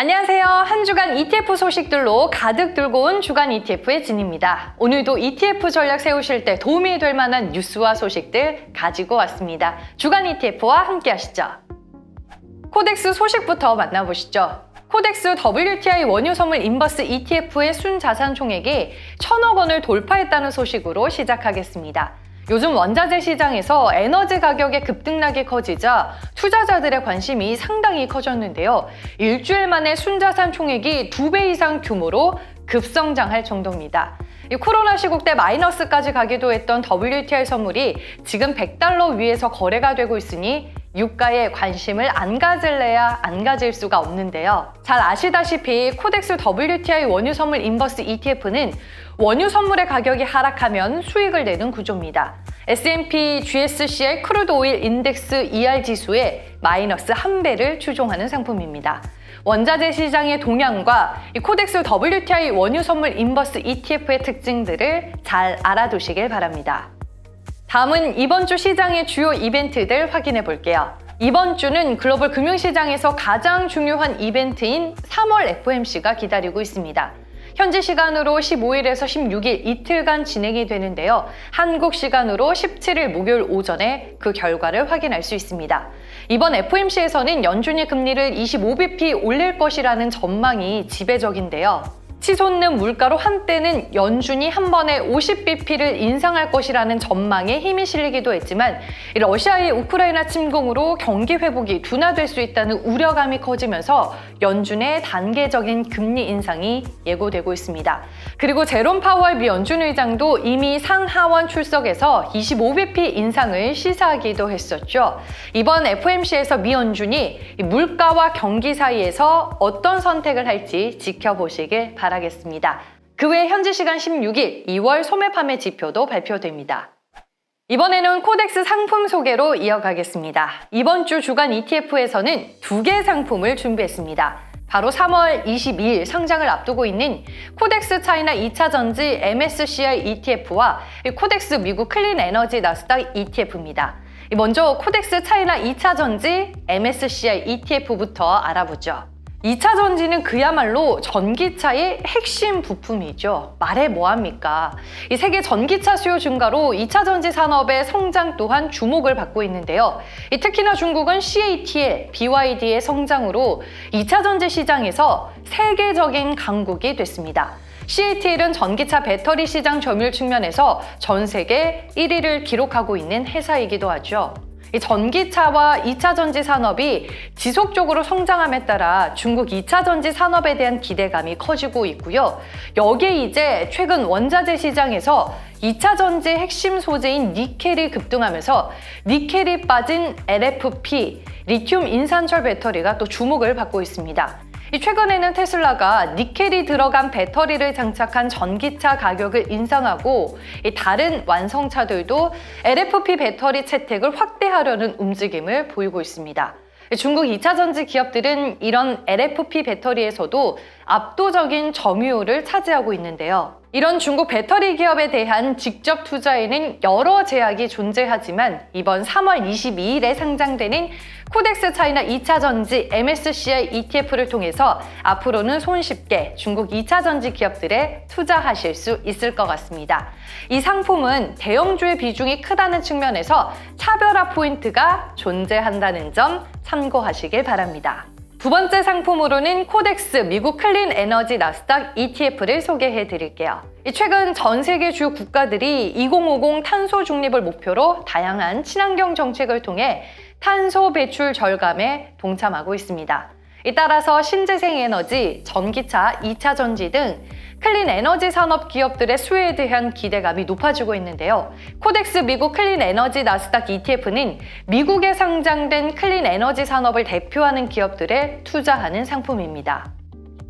안녕하세요. 한 주간 ETF 소식들로 가득 들고 온 주간 ETF의 진입니다. 오늘도 ETF 전략 세우실 때 도움이 될 만한 뉴스와 소식들 가지고 왔습니다. 주간 ETF와 함께 하시죠. 코덱스 소식부터 만나보시죠. 코덱스 WTI 원유 선물 인버스 ETF의 순자산 총액이 1,000억 원을 돌파했다는 소식으로 시작하겠습니다. 요즘 원자재 시장에서 에너지 가격의 급등락이 커지자 투자자들의 관심이 상당히 커졌는데요. 일주일 만에 순자산 총액이 2배 이상 규모로 급성장할 정도입니다. 코로나 시국 때 마이너스까지 가기도 했던 WTI 선물이 지금 $100 위에서 거래가 되고 있으니 유가에 관심을 안 가질래야 안 가질 수가 없는데요. 잘 아시다시피 코덱스 WTI 원유 선물 인버스 ETF는 원유 선물의 가격이 하락하면 수익을 내는 구조입니다. S&P GSCI 크루드 오일 인덱스 ER 지수에 마이너스 1배를 추종하는 상품입니다. 원자재 시장의 동향과 이 코덱스 WTI 원유 선물 인버스 ETF의 특징들을 잘 알아두시길 바랍니다. 다음은 이번 주 시장의 주요 이벤트들 확인해 볼게요. 이번 주는 글로벌 금융시장에서 가장 중요한 이벤트인 3월 FOMC가 기다리고 있습니다. 현지 시간으로 15일에서 16일 이틀간 진행이 되는데요. 한국 시간으로 17일 목요일 오전에 그 결과를 확인할 수 있습니다. 이번 FOMC에서는 연준이 금리를 25bp 올릴 것이라는 전망이 지배적인데요. 치솟는 물가로 한때는 연준이 한 번에 50bp를 인상할 것이라는 전망에 힘이 실리기도 했지만 러시아의 우크라이나 침공으로 경기 회복이 둔화될 수 있다는 우려감이 커지면서 연준의 단계적인 금리 인상이 예고되고 있습니다. 그리고 제롬 파월 미 연준 의장도 이미 상하원 출석에서 25bp 인상을 시사하기도 했었죠. 이번 FOMC에서 미 연준이 물가와 경기 사이에서 어떤 선택을 할지 지켜보시길 바라겠습니다. 그 외에 현지 시간 16일 2월 소매 판매 지표도 발표됩니다. 이번에는 코덱스 상품 소개로 이어가겠습니다. 이번 주 주간 ETF에서는 2개 상품을 준비했습니다. 바로 3월 22일 상장을 앞두고 있는 코덱스 차이나 2차 전지 MSCI ETF와 코덱스 미국 클린 에너지 나스닥 ETF입니다. 먼저 코덱스 차이나 2차 전지 MSCI ETF부터 알아보죠. 2차 전지는 그야말로 전기차의 핵심 부품이죠. 말해 뭐합니까? 이 세계 전기차 수요 증가로 2차 전지 산업의 성장 또한 주목을 받고 있는데요. 특히나 중국은 CATL, BYD의 성장으로 2차 전지 시장에서 세계적인 강국이 됐습니다. CATL은 전기차 배터리 시장 점유율 측면에서 전 세계 1위를 기록하고 있는 회사이기도 하죠. 이 전기차와 2차 전지 산업이 지속적으로 성장함에 따라 중국 2차 전지 산업에 대한 기대감이 커지고 있고요. 여기에 이제 최근 원자재 시장에서 2차 전지 핵심 소재인 니켈이 급등하면서 니켈이 빠진 LFP, 리튬 인산철 배터리가 또 주목을 받고 있습니다. 최근에는 테슬라가 니켈이 들어간 배터리를 장착한 전기차 가격을 인상하고 다른 완성차들도 LFP 배터리 채택을 확대하려는 움직임을 보이고 있습니다. 중국 2차 전지 기업들은 이런 LFP 배터리에서도 압도적인 점유율을 차지하고 있는데요. 이런 중국 배터리 기업에 대한 직접 투자에는 여러 제약이 존재하지만 이번 3월 22일에 상장되는 코덱스 차이나 2차 전지 MSCI ETF를 통해서 앞으로는 손쉽게 중국 2차 전지 기업들에 투자하실 수 있을 것 같습니다. 이 상품은 대형주의 비중이 크다는 측면에서 차별화 포인트가 존재한다는 점 참고하시길 바랍니다. 두 번째 상품으로는 코덱스 미국 클린 에너지 나스닥 ETF를 소개해 드릴게요. 최근 전 세계 주요 국가들이 2050 탄소 중립을 목표로 다양한 친환경 정책을 통해 탄소 배출 절감에 동참하고 있습니다. 따라서 신재생 에너지, 전기차, 2차 전지 등 클린 에너지 산업 기업들의 수혜에 대한 기대감이 높아지고 있는데요. 코덱스 미국 클린 에너지 나스닥 ETF는 미국에 상장된 클린 에너지 산업을 대표하는 기업들에 투자하는 상품입니다.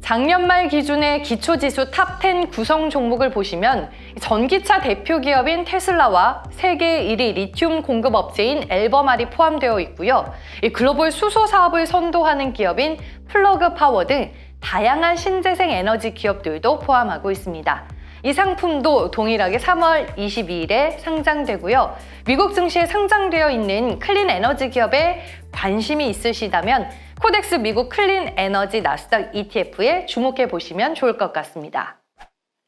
작년 말 기준의 기초지수 탑10 구성 종목을 보시면 전기차 대표 기업인 테슬라와 세계 1위 리튬 공급 업체인 엘버말이 포함되어 있고요. 글로벌 수소 사업을 선도하는 기업인 플러그 파워 등 다양한 신재생 에너지 기업들도 포함하고 있습니다. 이 상품도 동일하게 3월 22일에 상장되고요. 미국 증시에 상장되어 있는 클린 에너지 기업에 관심이 있으시다면 코덱스 미국 클린 에너지 나스닥 ETF에 주목해 보시면 좋을 것 같습니다.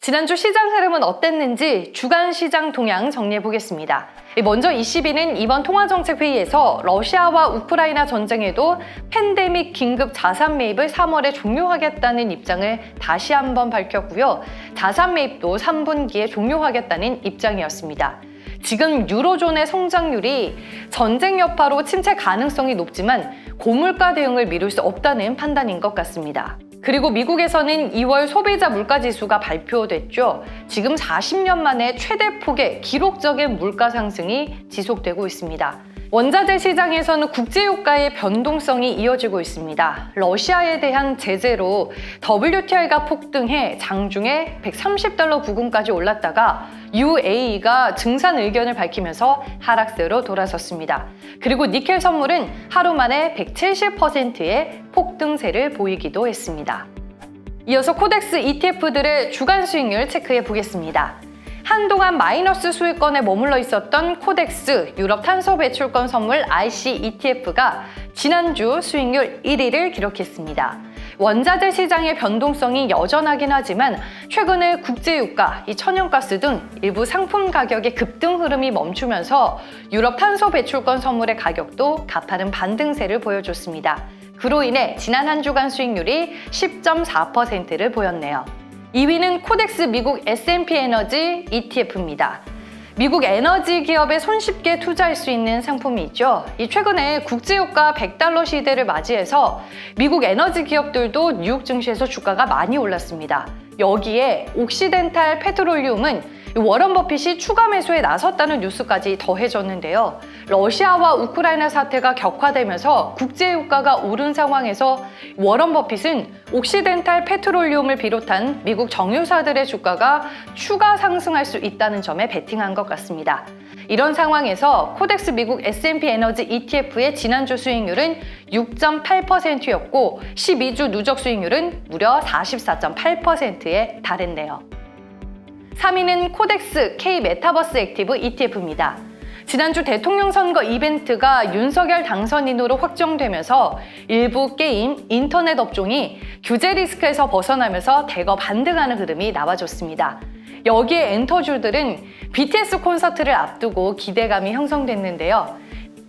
지난주 시장 흐름은 어땠는지 주간 시장 동향 정리해 보겠습니다. 먼저 ECB는 이번 통화정책회의에서 러시아와 우크라이나 전쟁에도 팬데믹 긴급 자산 매입을 3월에 종료하겠다는 입장을 다시 한번 밝혔고요. 자산 매입도 3분기에 종료하겠다는 입장이었습니다. 지금 유로존의 성장률이 전쟁 여파로 침체 가능성이 높지만 고물가 대응을 미룰 수 없다는 판단인 것 같습니다. 그리고 미국에서는 2월 소비자 물가지수가 발표됐죠. 지금 40년 만에 최대 폭의 기록적인 물가 상승이 지속되고 있습니다. 원자재 시장에서는 국제유가의 변동성이 이어지고 있습니다. 러시아에 대한 제재로 WTI가 폭등해 장중에 $130 부근까지 올랐다가 UAE가 증산 의견을 밝히면서 하락세로 돌아섰습니다. 그리고 니켈 선물은 하루 만에 170%의 폭등세를 보이기도 했습니다. 이어서 코덱스 ETF들의 주간 수익률 체크해 보겠습니다. 한동안 마이너스 수익권에 머물러 있었던 코덱스 유럽 탄소 배출권 선물 RC ETF가 지난주 수익률 1위를 기록했습니다. 원자재 시장의 변동성이 여전하긴 하지만 최근에 국제유가, 천연가스 등 일부 상품 가격의 급등 흐름이 멈추면서 유럽 탄소 배출권 선물의 가격도 가파른 반등세를 보여줬습니다. 그로 인해 지난 한 주간 수익률이 10.4%를 보였네요. 2위는 코덱스 미국 S&P 에너지 ETF입니다. 미국 에너지 기업에 손쉽게 투자할 수 있는 상품이 있죠. 최근에 국제유가 $100 시대를 맞이해서 미국 에너지 기업들도 뉴욕 증시에서 주가가 많이 올랐습니다. 여기에 옥시덴탈 페트롤리움은 워런 버핏이 추가 매수에 나섰다는 뉴스까지 더해졌는데요. 러시아와 우크라이나 사태가 격화되면서 국제유가가 오른 상황에서 워런 버핏은 옥시덴탈 페트롤리움을 비롯한 미국 정유사들의 주가가 추가 상승할 수 있다는 점에 베팅한 것 같습니다. 이런 상황에서 코덱스 미국 S&P 에너지 ETF의 지난주 수익률은 6.8%였고 12주 누적 수익률은 무려 44.8%에 달했네요. 3위는 코덱스 K 메타버스 액티브 ETF입니다. 지난주 대통령 선거 이벤트가 윤석열 당선인으로 확정되면서 일부 게임, 인터넷 업종이 규제 리스크에서 벗어나면서 대거 반등하는 흐름이 나와줬습니다. 여기에 엔터주들은 BTS 콘서트를 앞두고 기대감이 형성됐는데요.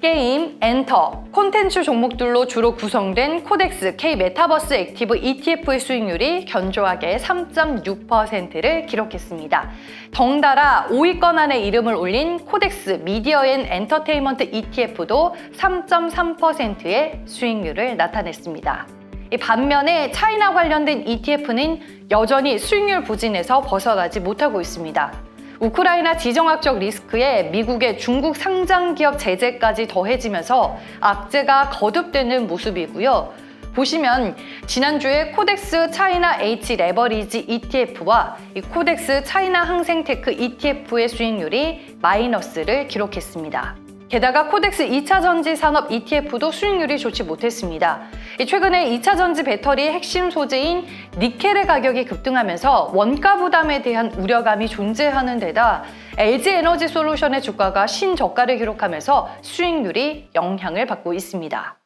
게임, 엔터, 콘텐츠 종목들로 주로 구성된 코덱스 K 메타버스 액티브 ETF의 수익률이 견조하게 3.6%를 기록했습니다. 덩달아 5위권 안에 이름을 올린 코덱스 미디어 앤 엔터테인먼트 ETF도 3.3%의 수익률을 나타냈습니다. 반면에 차이나 관련된 ETF는 여전히 수익률 부진에서 벗어나지 못하고 있습니다. 우크라이나 지정학적 리스크에 미국의 중국 상장 기업 제재까지 더해지면서 악재가 거듭되는 모습이고요. 보시면 지난주에 코덱스 차이나 H 레버리지 ETF와 코덱스 차이나 항생테크 ETF의 수익률이 마이너스를 기록했습니다. 게다가 코덱스 2차전지 산업 ETF도 수익률이 좋지 못했습니다. 최근에 2차전지 배터리의 핵심 소재인 니켈의 가격이 급등하면서 원가 부담에 대한 우려감이 존재하는 데다 LG 에너지 솔루션의 주가가 신저가를 기록하면서 수익률이 영향을 받고 있습니다.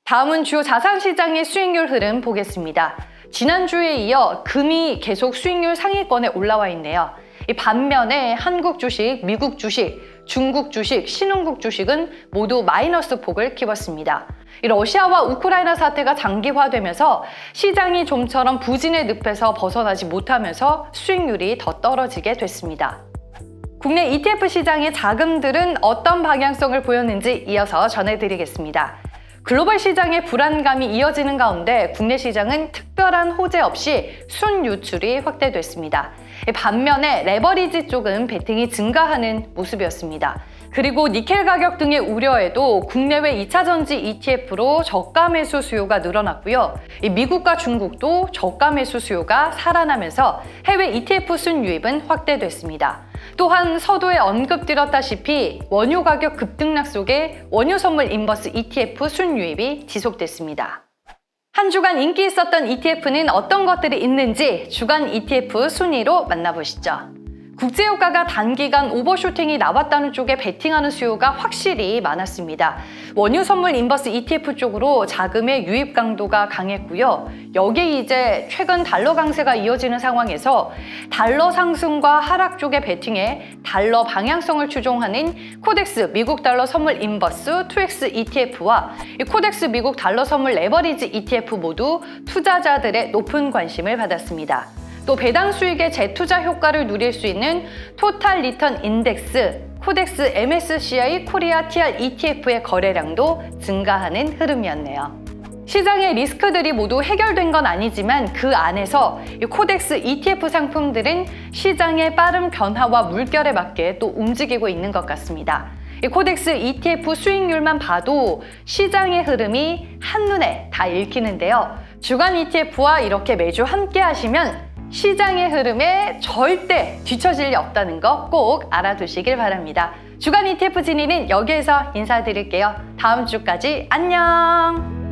다음은 주요 자산시장의 수익률 흐름 보겠습니다. 지난주에 이어 금이 계속 수익률 상위권에 올라와 있네요. 반면에 한국 주식, 미국 주식, 중국 주식, 신흥국 주식은 모두 마이너스 폭을 키웠습니다. 러시아와 우크라이나 사태가 장기화되면서 시장이 좀처럼 부진의 늪에서 벗어나지 못하면서 수익률이 더 떨어지게 됐습니다. 국내 ETF 시장의 자금들은 어떤 방향성을 보였는지 이어서 전해드리겠습니다. 글로벌 시장의 불안감이 이어지는 가운데 국내 시장은 특별한 호재 없이 순유출이 확대됐습니다. 반면에 레버리지 쪽은 베팅이 증가하는 모습이었습니다. 그리고 니켈 가격 등의 우려에도 국내외 2차전지 ETF로 저가 매수 수요가 늘어났고요. 미국과 중국도 저가 매수 수요가 살아나면서 해외 ETF 순유입은 확대됐습니다. 또한 서두에 언급드렸다시피 원유 가격 급등락 속에 원유 선물 인버스 ETF 순유입이 지속됐습니다. 한 주간 인기 있었던 ETF는 어떤 것들이 있는지 주간 ETF 순위로 만나보시죠. 국제유가가 단기간 오버슈팅이 나왔다는 쪽에 베팅하는 수요가 확실히 많았습니다. 원유 선물 인버스 ETF 쪽으로 자금의 유입 강도가 강했고요. 여기에 이제 최근 달러 강세가 이어지는 상황에서 달러 상승과 하락 쪽에 베팅해 달러 방향성을 추종하는 코덱스 미국 달러 선물 인버스 2X ETF와 코덱스 미국 달러 선물 레버리지 ETF 모두 투자자들의 높은 관심을 받았습니다. 또 배당 수익의 재투자 효과를 누릴 수 있는 토탈 리턴 인덱스, 코덱스 MSCI 코리아 TR ETF의 거래량도 증가하는 흐름이었네요. 시장의 리스크들이 모두 해결된 건 아니지만 그 안에서 이 코덱스 ETF 상품들은 시장의 빠른 변화와 물결에 맞게 또 움직이고 있는 것 같습니다. 이 코덱스 ETF 수익률만 봐도 시장의 흐름이 한눈에 다 읽히는데요. 주간 ETF와 이렇게 매주 함께 하시면 시장의 흐름에 절대 뒤처질 리 없다는 거 꼭 알아두시길 바랍니다. 주간 ETF 진이는 여기에서 인사드릴게요. 다음 주까지 안녕!